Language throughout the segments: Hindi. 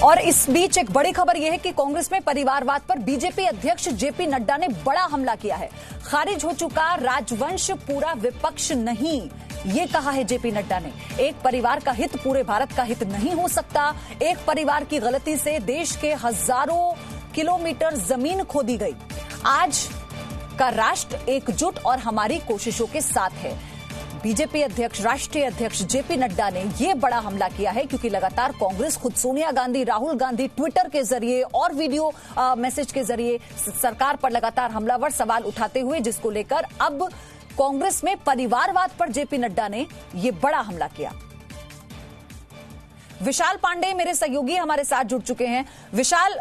और इस बीच एक बड़ी खबर यह है कि कांग्रेस में परिवारवाद पर बीजेपी अध्यक्ष जेपी नड्डा ने बड़ा हमला किया है। खारिज हो चुका राजवंश पूरा विपक्ष नहीं, ये कहा है जेपी नड्डा ने। एक परिवार का हित पूरे भारत का हित नहीं हो सकता। एक परिवार की गलती से देश के हजारों किलोमीटर जमीन खो दी गई। आज का राष्ट्र एकजुट और हमारी कोशिशों के साथ है। बीजेपी अध्यक्ष, राष्ट्रीय अध्यक्ष जेपी नड्डा ने यह बड़ा हमला किया है क्योंकि लगातार कांग्रेस खुद सोनिया गांधी, राहुल गांधी ट्विटर के जरिए और वीडियो मैसेज के जरिए सरकार पर लगातार हमलावर सवाल उठाते हुए, जिसको लेकर अब कांग्रेस में परिवारवाद पर जेपी नड्डा ने यह बड़ा हमला किया। विशाल पांडे मेरे सहयोगी हमारे साथ जुड़ चुके हैं। विशाल,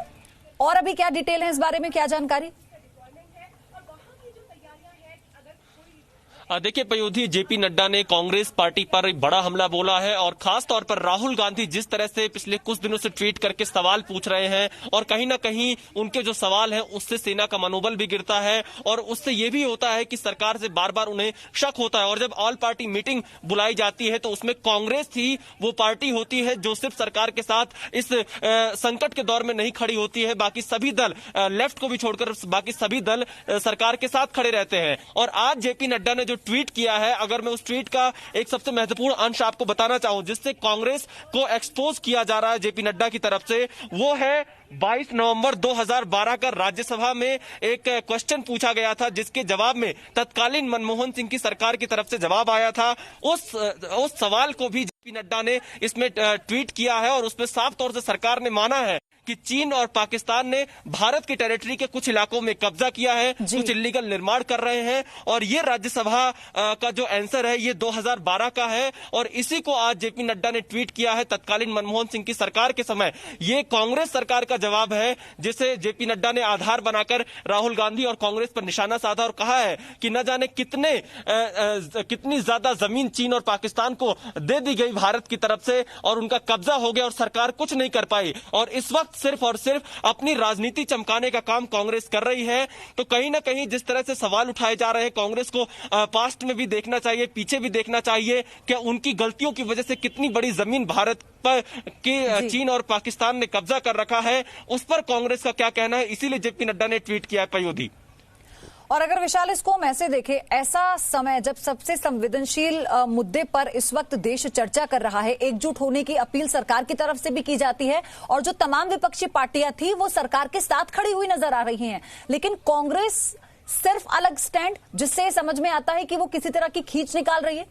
और अभी क्या डिटेल है इस बारे में, क्या जानकारी? देखिए पयोधी, जेपी नड्डा ने कांग्रेस पार्टी पर बड़ा हमला बोला है और खास तौर पर राहुल गांधी जिस तरह से पिछले कुछ दिनों से ट्वीट करके सवाल पूछ रहे हैं और कहीं ना कहीं उनके जो सवाल हैं उससे सेना का मनोबल भी गिरता है और उससे ये भी होता है कि सरकार से बार बार उन्हें शक होता है। और जब ऑल पार्टी मीटिंग बुलाई जाती है तो उसमें कांग्रेस ही वो पार्टी होती है जो सिर्फ सरकार के साथ इस संकट के दौर में नहीं खड़ी होती है। बाकी सभी दल, लेफ्ट को भी छोड़कर बाकी सभी दल सरकार के साथ खड़े रहते हैं। और आज जेपी नड्डा ने जो ट्वीट किया है, अगर मैं उस ट्वीट का एक सबसे महत्वपूर्ण अंश आपको बताना चाहूं जिससे कांग्रेस को एक्सपोज किया जा रहा है जेपी नड्डा की तरफ से, वो है 22 नवंबर 2012 का राज्यसभा में एक क्वेश्चन पूछा गया था जिसके जवाब में तत्कालीन मनमोहन सिंह की सरकार की तरफ से जवाब आया था। उस सवाल को भी जेपी नड्डा ने इसमें ट्वीट किया है और उसमें साफ तौर से सरकार ने माना है कि चीन और पाकिस्तान ने भारत की टेरिटरी के कुछ इलाकों में कब्जा किया है, कुछ इलीगल निर्माण कर रहे हैं। और ये राज्यसभा का जो आंसर है ये 2012 का है और इसी को आज जेपी नड्डा ने ट्वीट किया है तत्कालीन मनमोहन सिंह की सरकार के समय। ये कांग्रेस सरकार का जवाब है जिसे जेपी नड्डा ने आधार बनाकर राहुल गांधी और कांग्रेस पर निशाना साधा और कहा है कि न जाने कितनी ज्यादा जमीन चीन और पाकिस्तान को दे दी गई भारत की तरफ से और उनका कब्जा हो गया और सरकार कुछ नहीं कर पाई। और इस वक्त सिर्फ और सिर्फ अपनी राजनीति चमकाने का काम कांग्रेस कर रही है। तो कहीं ना कहीं जिस तरह से सवाल उठाए जा रहे हैं, कांग्रेस को पास्ट में भी देखना चाहिए, पीछे भी देखना चाहिए कि उनकी गलतियों की वजह से कितनी बड़ी जमीन भारत पर की चीन और पाकिस्तान ने कब्जा कर रखा है, उस पर कांग्रेस का क्या कहना है। इसीलिए जेपी नड्डा ने ट्वीट किया है पयोधी। और अगर विशाल इसको हम ऐसे देखें, ऐसा समय जब सबसे संवेदनशील मुद्दे पर इस वक्त देश चर्चा कर रहा है, एकजुट होने की अपील सरकार की तरफ से भी की जाती है और जो तमाम विपक्षी पार्टियां थी वो सरकार के साथ खड़ी हुई नजर आ रही हैं, लेकिन कांग्रेस सिर्फ अलग स्टैंड, जिससे समझ में आता है कि वो किसी तरह की खींच निकाल रही है।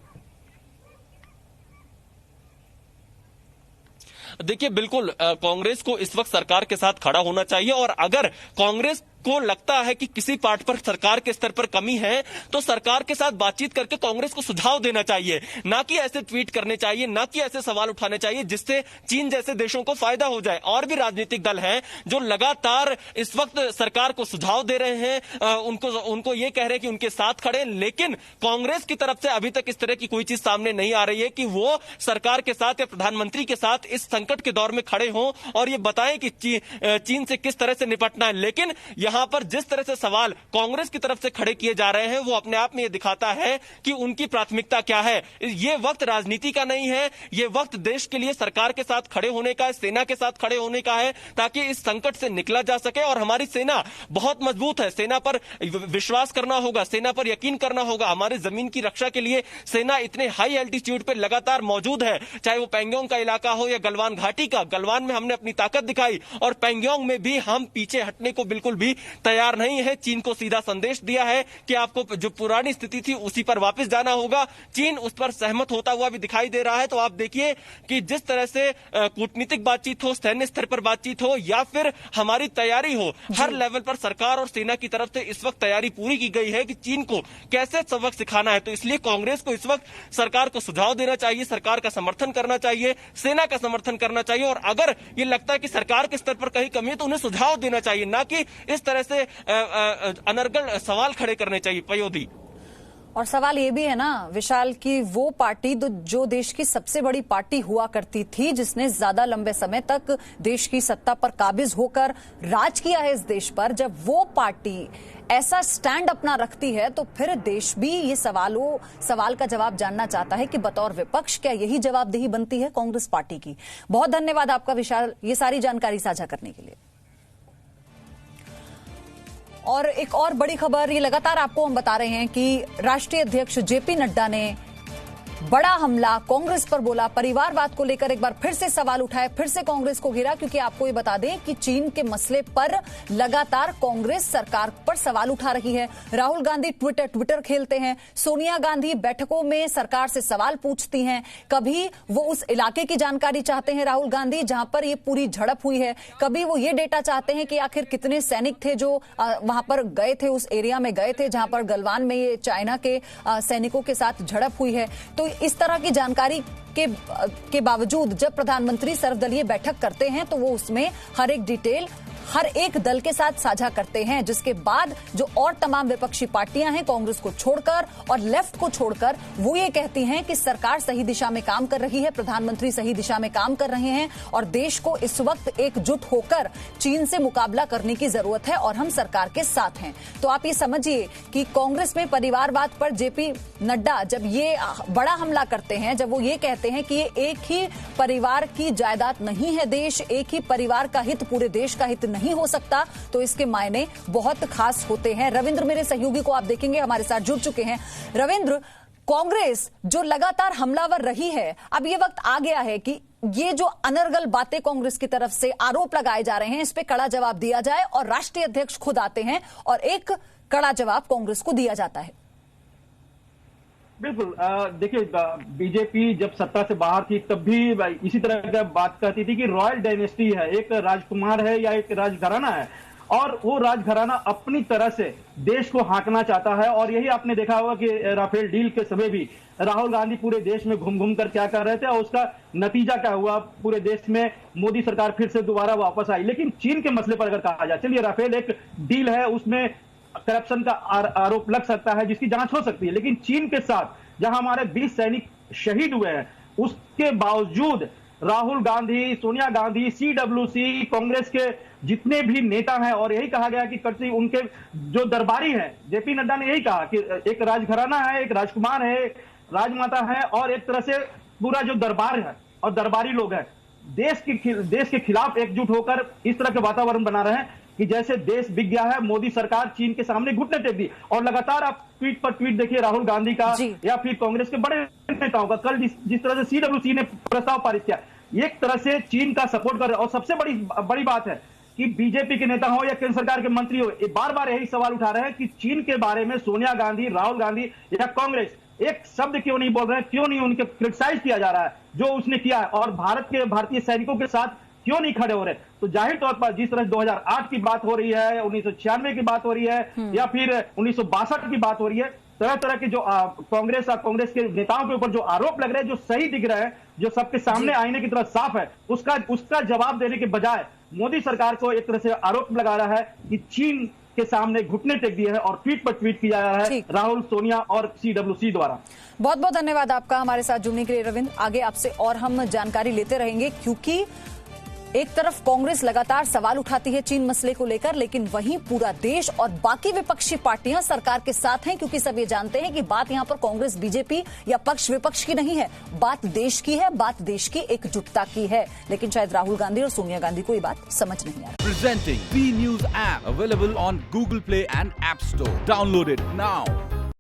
देखिए बिल्कुल कांग्रेस को इस वक्त सरकार के साथ खड़ा होना चाहिए और अगर कांग्रेस को लगता है कि किसी पार्ट पर सरकार के स्तर पर कमी है तो सरकार के साथ बातचीत करके कांग्रेस को सुझाव देना चाहिए, ना कि ऐसे ट्वीट करने चाहिए, ना कि ऐसे सवाल उठाने चाहिए जिससे चीन जैसे देशों को फायदा हो जाए। और भी राजनीतिक दल हैं जो लगातार इस वक्त सरकार को सुझाव दे रहे हैं, उनको ये कह रहे हैं कि उनके साथ खड़े, लेकिन कांग्रेस की तरफ से अभी तक इस तरह की कोई चीज सामने नहीं आ रही है कि वो सरकार के साथ या प्रधानमंत्री के साथ इस संकट के दौर में खड़े हों और ये बताएं कि चीन से किस तरह से निपटना है। लेकिन यहां पर जिस तरह से सवाल कांग्रेस की तरफ से खड़े किए जा रहे हैं वो अपने आप में यह दिखाता है कि उनकी प्राथमिकता क्या है। ये वक्त राजनीति का नहीं है, ये वक्त देश के लिए सरकार के साथ खड़े होने का है, सेना के साथ खड़े होने का है ताकि इस संकट से निकला जा सके। और हमारी सेना बहुत मजबूत है, सेना पर विश्वास करना होगा, सेना पर यकीन करना होगा। हमारे जमीन की रक्षा के लिए सेना इतने हाई एल्टीट्यूड पर लगातार मौजूद है, चाहे वो पैंगोंग का इलाका हो या गलवान घाटी का। गलवान में हमने अपनी ताकत दिखाई और पैंगोंग में भी हम पीछे हटने को बिल्कुल भी तैयार नहीं है। चीन को सीधा संदेश दिया है कि आपको जो पुरानी स्थिति थी उसी पर वापस जाना होगा। चीन उस पर सहमत होता हुआ भी दिखाई दे रहा है। तो आप देखिए कि जिस तरह से कूटनीतिक बातचीत हो, सैन्य स्तर पर बातचीत हो या फिर हमारी तैयारी हो, हर लेवल पर सरकार और सेना की तरफ से इस वक्त तैयारी पूरी की गई है कि चीन को कैसे सबक सिखाना है। तो इसलिए कांग्रेस को इस वक्त सरकार को सुझाव देना चाहिए, सरकार का समर्थन करना चाहिए, सेना का समर्थन करना चाहिए। और अगर ये लगता है कि सरकार के स्तर पर कहीं कमी है तो उन्हें सुझाव देना चाहिए, ना कि इस तरह से अनर्गल सवाल खड़े करने चाहिए। पयोधी। और सवाल ये भी है ना विशाल कि वो पार्टी जो देश की सबसे बड़ी पार्टी हुआ करती थी, जिसने ज्यादा लंबे समय तक देश की सत्ता पर काबिज होकर राज किया है इस देश पर, जब वो पार्टी ऐसा स्टैंड अपना रखती है तो फिर देश भी ये सवाल का जवाब जानना चाहता है कि बतौर विपक्ष क्या यही जवाबदेही बनती है कांग्रेस पार्टी की। बहुत धन्यवाद आपका विशाल, ये सारी जानकारी साझा करने के लिए। और एक और बड़ी खबर, ये लगातार आपको हम बता रहे हैं कि राष्ट्रीय अध्यक्ष जेपी नड्डा ने बड़ा हमला कांग्रेस पर बोला, परिवारवाद को लेकर एक बार फिर से सवाल उठाए, फिर से कांग्रेस को घेरा, क्योंकि आपको ये बता दें कि चीन के मसले पर लगातार कांग्रेस सरकार पर सवाल उठा रही है। राहुल गांधी ट्विटर खेलते हैं, सोनिया गांधी बैठकों में सरकार से सवाल पूछती हैं, कभी वो उस इलाके की जानकारी चाहते हैं राहुल गांधी जहां पर ये पूरी झड़प हुई है, कभी वो ये डेटा चाहते हैं कि आखिर कितने सैनिक थे जो वहां पर गए थे, उस एरिया में गए थे जहां पर गलवान में ये चाइना के सैनिकों के साथ झड़प हुई है। तो इस तरह की जानकारी के बावजूद जब प्रधानमंत्री सर्वदलीय बैठक करते हैं तो वो उसमें हर एक डिटेल हर एक दल के साथ साझा करते हैं, जिसके बाद जो और तमाम विपक्षी पार्टियां हैं कांग्रेस को छोड़कर और लेफ्ट को छोड़कर, वो ये कहती हैं कि सरकार सही दिशा में काम कर रही है, प्रधानमंत्री सही दिशा में काम कर रहे हैं और देश को इस वक्त एकजुट होकर चीन से मुकाबला करने की जरूरत है और हम सरकार के साथ हैं। तो आप ये समझिए कि कांग्रेस में परिवारवाद पर जेपी नड्डा जब ये बड़ा हमला करते हैं, जब वो ये कहते हैं कि ये एक ही परिवार की जायदाद नहीं है देश, एक ही परिवार का हित पूरे देश का हित नहीं हो सकता, तो इसके मायने बहुत खास होते हैं। रविंद्र मेरे सहयोगी को आप देखेंगे हमारे साथ जुड़ चुके हैं। रविंद्र, कांग्रेस जो लगातार हमलावर रही है, अब ये वक्त आ गया है कि ये जो अनर्गल बातें कांग्रेस की तरफ से आरोप लगाए जा रहे हैं, इस पे कड़ा जवाब दिया जाए और राष्ट्रीय अध्यक्ष खुद आते हैं और एक कड़ा जवाब कांग्रेस को दिया जाता है। बिल्कुल, देखिए बीजेपी जब सत्ता से बाहर थी तब भी इसी तरह का बात कहती थी कि रॉयल डायनेस्टी है, एक राजकुमार है या एक राजघराना है और वो राजघराना अपनी तरह से देश को हाँकना चाहता है। और यही आपने देखा होगा कि राफेल डील के समय भी राहुल गांधी पूरे देश में घूम घूम कर क्या कर रहे थे और उसका नतीजा क्या हुआ, पूरे देश में मोदी सरकार फिर से दोबारा वापस आई। लेकिन चीन के मसले पर अगर कहा जाए, चलिए राफेल एक डील है, उसमें करप्शन का आरोप लग सकता है जिसकी जांच हो सकती है, लेकिन चीन के साथ जहां हमारे 20 सैनिक शहीद हुए हैं, उसके बावजूद राहुल गांधी, सोनिया गांधी, सीडब्ल्यूसी, कांग्रेस के जितने भी नेता हैं, और यही कहा गया कि कटसी उनके जो दरबारी हैं, जेपी नड्डा ने यही कहा कि एक राजघराना है, एक राजकुमार है, राजमाता है और एक तरह से पूरा जो दरबार है और दरबारी लोग हैं, देश के खिलाफ एकजुट होकर इस तरह के वातावरण बना रहे हैं कि जैसे देश बिक गया है, मोदी सरकार चीन के सामने घुटने टेक दी। और लगातार आप ट्वीट पर ट्वीट देखिए राहुल गांधी का या फिर कांग्रेस के बड़े नेताओं का, कल जिस तरह से सीडब्ल्यूसी ने प्रस्ताव पारित किया, एक तरह से चीन का सपोर्ट कर रहे हैं। और सबसे बड़ी बात है कि बीजेपी के नेता हो या केंद्र सरकार के मंत्री हो, बार बार यही सवाल उठा रहे हैं कि चीन के बारे में सोनिया गांधी, राहुल गांधी या कांग्रेस एक शब्द क्यों नहीं बोल रहे हैं, क्यों नहीं उनके क्रिटिसाइज किया जा रहा है जो उसने किया है, और भारतीय सैनिकों के साथ क्यों नहीं खड़े हो रहे। तो जाहिर तौर पर जिस तरह 2008 की बात हो रही है, 1996 की बात हो रही है या फिर 1962 की बात हो रही है, तरह तरह के जो कांग्रेस और कांग्रेस के नेताओं के ऊपर जो आरोप लग रहे हैं, जो सही दिख रहे हैं, जो सबके सामने आईने की तरह साफ है, उसका जवाब देने के बजाय मोदी सरकार को एक तरह से आरोप लगा रहा है कि चीन के सामने घुटने टेक दिए हैं और ट्वीट पर ट्वीट किया जा रहा है राहुल, सोनिया और सीडब्ल्यूसी द्वारा। बहुत बहुत धन्यवाद आपका हमारे साथ जुड़ने के लिए रविंद्र। आगे आपसे और हम जानकारी लेते रहेंगे, क्योंकि एक तरफ कांग्रेस लगातार सवाल उठाती है चीन मसले को लेकर, लेकिन वहीं पूरा देश और बाकी विपक्षी पार्टियां सरकार के साथ हैं, क्योंकि सब ये जानते हैं कि बात यहां पर कांग्रेस बीजेपी या पक्ष विपक्ष की नहीं है, बात देश की है, बात देश की एकजुटता की है। लेकिन शायद राहुल गांधी और सोनिया गांधी को ये बात समझ नहीं आ रही। Presenting B news app available on Google Play and App Store. Download it now.